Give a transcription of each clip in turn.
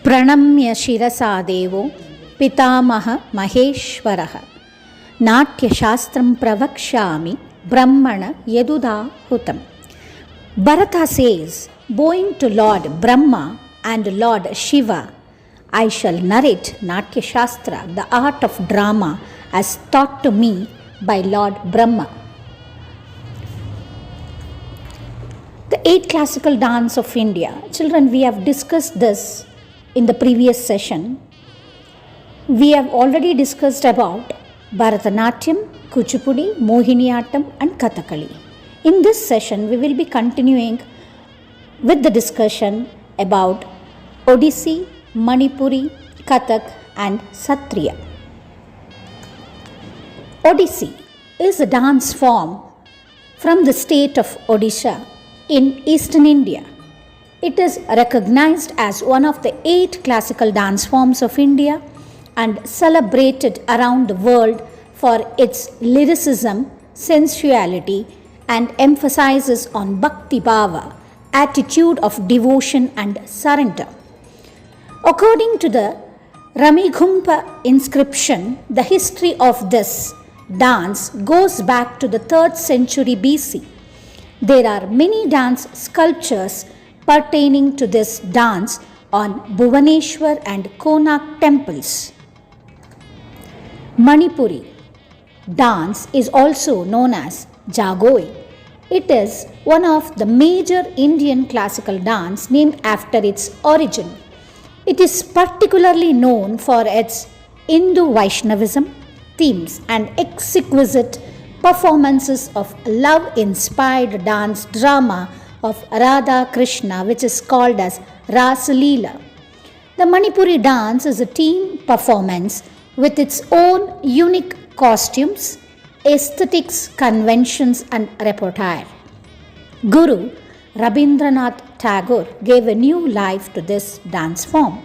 प्रणम्य शिरसा देवो पितामह महेश्वरः नाट्यशास्त्रं प्रवक्ष्यामि ब्रह्मण यदुदाहुतं. Bharata says, bowing to Lord Brahma and Lord Shiva, I shall narrate Natya Shastra, the art of drama, as taught to me by Lord Brahma. The 8 classical dance of India. Children, we have discussed this in the previous session. We have already discussed about Bharatanatyam, Kuchipudi, Mohiniyattam and Kathakali. In this session, we will be continuing with the discussion about Odissi, Manipuri, Kathak and Satriya. Odissi is a dance form from the state of Odisha in eastern India. It is recognized as one of the 8 classical dance forms of India and celebrated around the world for its lyricism, sensuality, and emphasizes on Bhakti Bhava, attitude of devotion and surrender. According to the Ramigumpa inscription, the history of this dance goes back to the 3rd century BC. There are many dance sculptures pertaining to this dance on Bhuvaneshwar and Konark temples. Manipuri dance is also known as Jagoi. It is one of the major Indian classical dance named after its origin. It is particularly known for its Hindu Vaishnavism themes and exquisite performances of love-inspired dance drama of Radha Krishna, which is called as Rasa Leela. The Manipuri dance is a team performance with its own unique costumes, aesthetics, conventions and repertoire. Guru Rabindranath Tagore gave a new life to this dance form.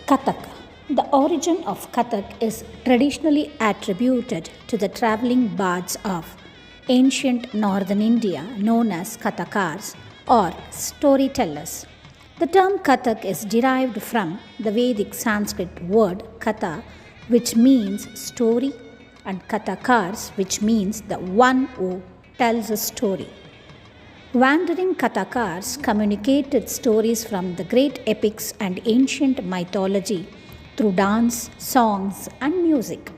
Kathak. The origin of Kathak is traditionally attributed to the travelling bards of ancient northern India known as Kathakars or storytellers. The term Kathak is derived from the Vedic Sanskrit word Katha, which means story, and Kathakars, which means the one who tells a story. Wandering Kathakars communicated stories from the great epics and ancient mythology through dance, songs and music.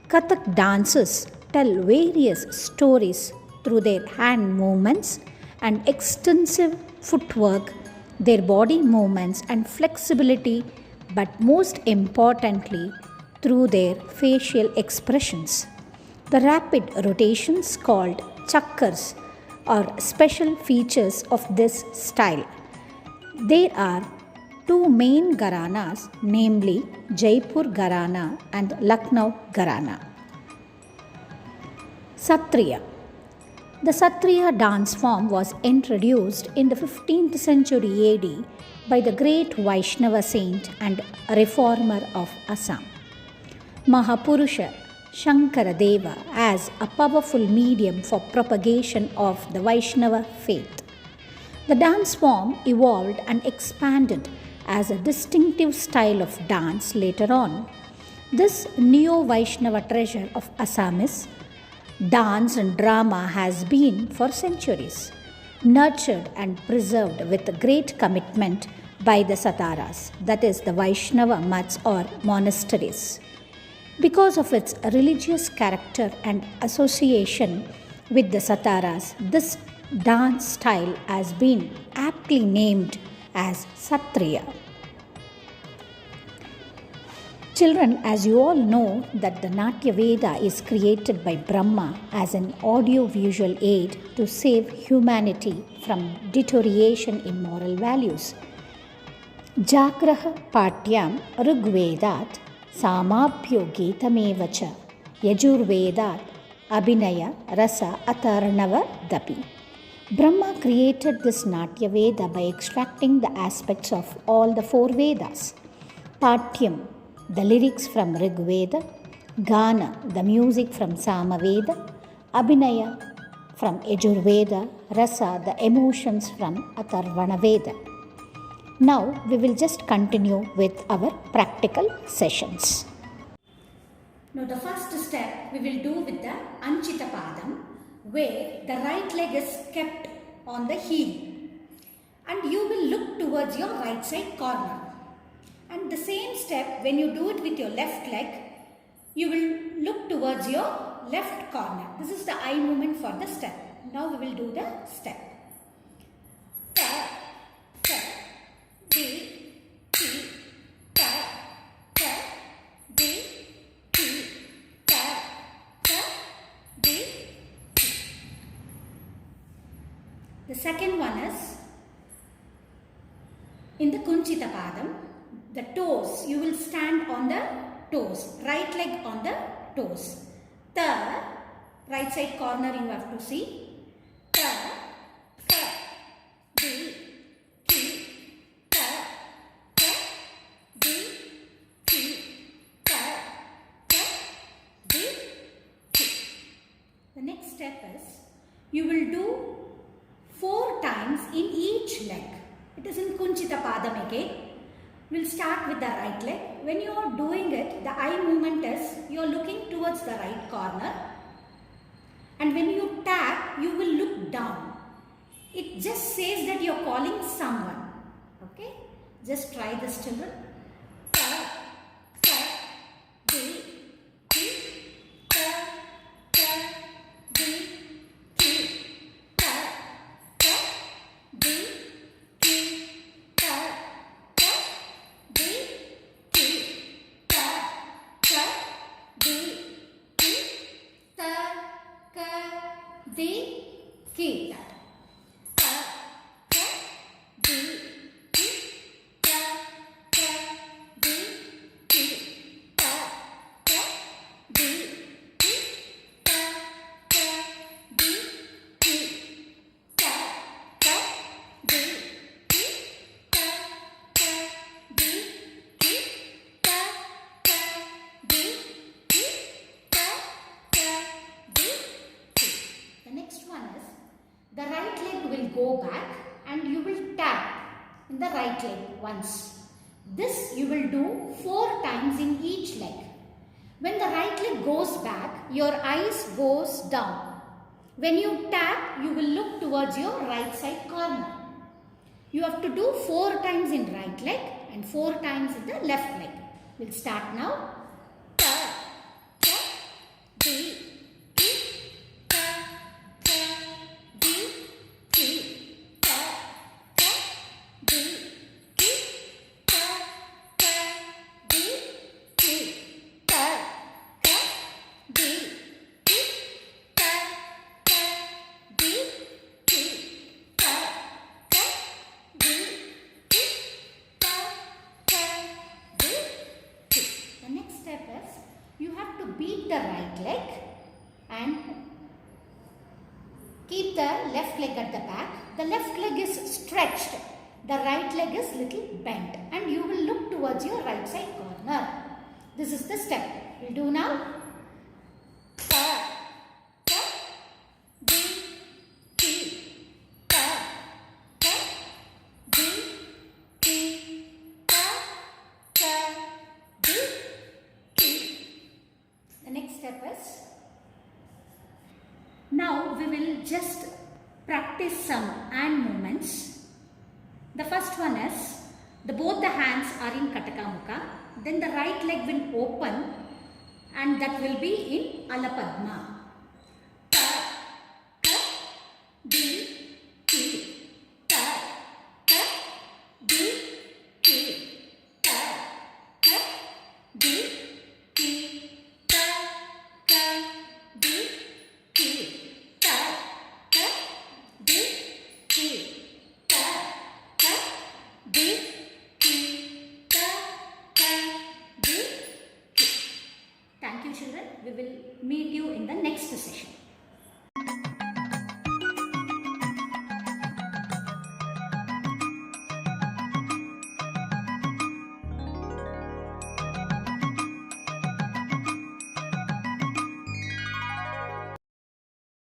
Kathak dancers tell various stories through their hand movements and extensive footwork, their body movements and flexibility, but most importantly through their facial expressions. The rapid rotations called chakras are special features of this style. There are 2 main gharanas, namely Jaipur Gharana and Lucknow Gharana. Satriya. The Satriya dance form was introduced in the 15th century AD by the great Vaishnava saint and reformer of Assam, Mahapurusha Shankaradeva, as a powerful medium for propagation of the Vaishnava faith. The dance form evolved and expanded as a distinctive style of dance later on. This neo-Vaishnava treasure of Assamese dance and drama has been for centuries nurtured and preserved with great commitment by the Sataras, that is the Vaishnava mats or monasteries. Because of its religious character and association with the Sataras, this dance style has been aptly named as Satriya. Children, as you all know that the Natya Veda is created by Brahma as an audio-visual aid to save humanity from deterioration in moral values. Jagraha Patyam Rigvedat Samabhyo Gitamevacha Yajurvedat Abhinaya Rasa Atarnava Dapi. Brahma created this Natya Veda by extracting the aspects of all the 4 Vedas. Patyam, the lyrics from Rig Veda, Gana, the music from Samaveda, Abhinaya from Yajurveda, Rasa, the emotions from Atharvana Veda. Now we will just continue with our practical sessions. Now the first step we will do with the Anchita Padam, where the right leg is kept on the heel and you will look towards your right side corner. And the same step, when you do it with your left leg, you will look towards your left corner. This is the eye movement for the step. Now we will do the step. Ta, ta, di, ti, ta, ta, di, ti, ta, ta, di, ti. The second one is in the Kunchita Padam. The toes, you will stand on the toes, right leg on the toes. The right side corner you have to see. Ta, ta, di, ti, ta, ta, di, ti, ta, ta, di, ti. The next step is, you will do 4 times in each leg. It is in Kunchita Padam again. We'll start with the right leg. When you are doing it, the eye movement is you are looking towards the right corner. And when you tap, you will look down. It just says that you are calling someone. Okay? Just try this, children. Ta, ta, di, ti, ta, ta, di, ti, ta, ta, di, ti, ta, ta, di, ti, ta, ta, di, ti, ta, ka, di, ki. Ta, ta, di, ti, ta, ta, di, ti, ta, ta, di, ti, ta, ta, di, ti, ta, ta, di, ti, ta, ta, di, ti, ta, ta, di, ti, ta, ta, di, ti. The next one is, the right leg will go back and you will tap in the right leg once. This you will do 4 times in each leg. When the right leg goes back, your eyes goes down. When you tap, you will look towards your right side corner. You have to do 4 times in right leg and 4 times in the left leg. We'll start now. Ta, ta, di, ti, ta, ta, di, ti, ta, ta, di, ti, ta, ta, di, ti, ta, ta, di, ti, ta, ta, di, ti, ta, ta, di, ti, ta, ta, di, ti. The next step is, you have to beat the right leg and keep the left leg at the back. The left leg is stretched. The right leg is little bent. And you will look towards your right side corner. This is the step. We'll do now. Ta, ta, di, ti, ta, ta, di, ti, ta, ta, di, ti. The next step is, now we will just practice some hand movements. The first one is, both the hands are in Kataka Mukha. Then the right leg will open and that will be in Alapadma. Ta, ta, di, ti, ta, ta, di, ti, ta, ta, di, ti, ta, ta, di, ti, ta, ta, di, ti, ta, ta, di, ti, ta, ta, di, ti. Thank you, children. We will meet you in the next session.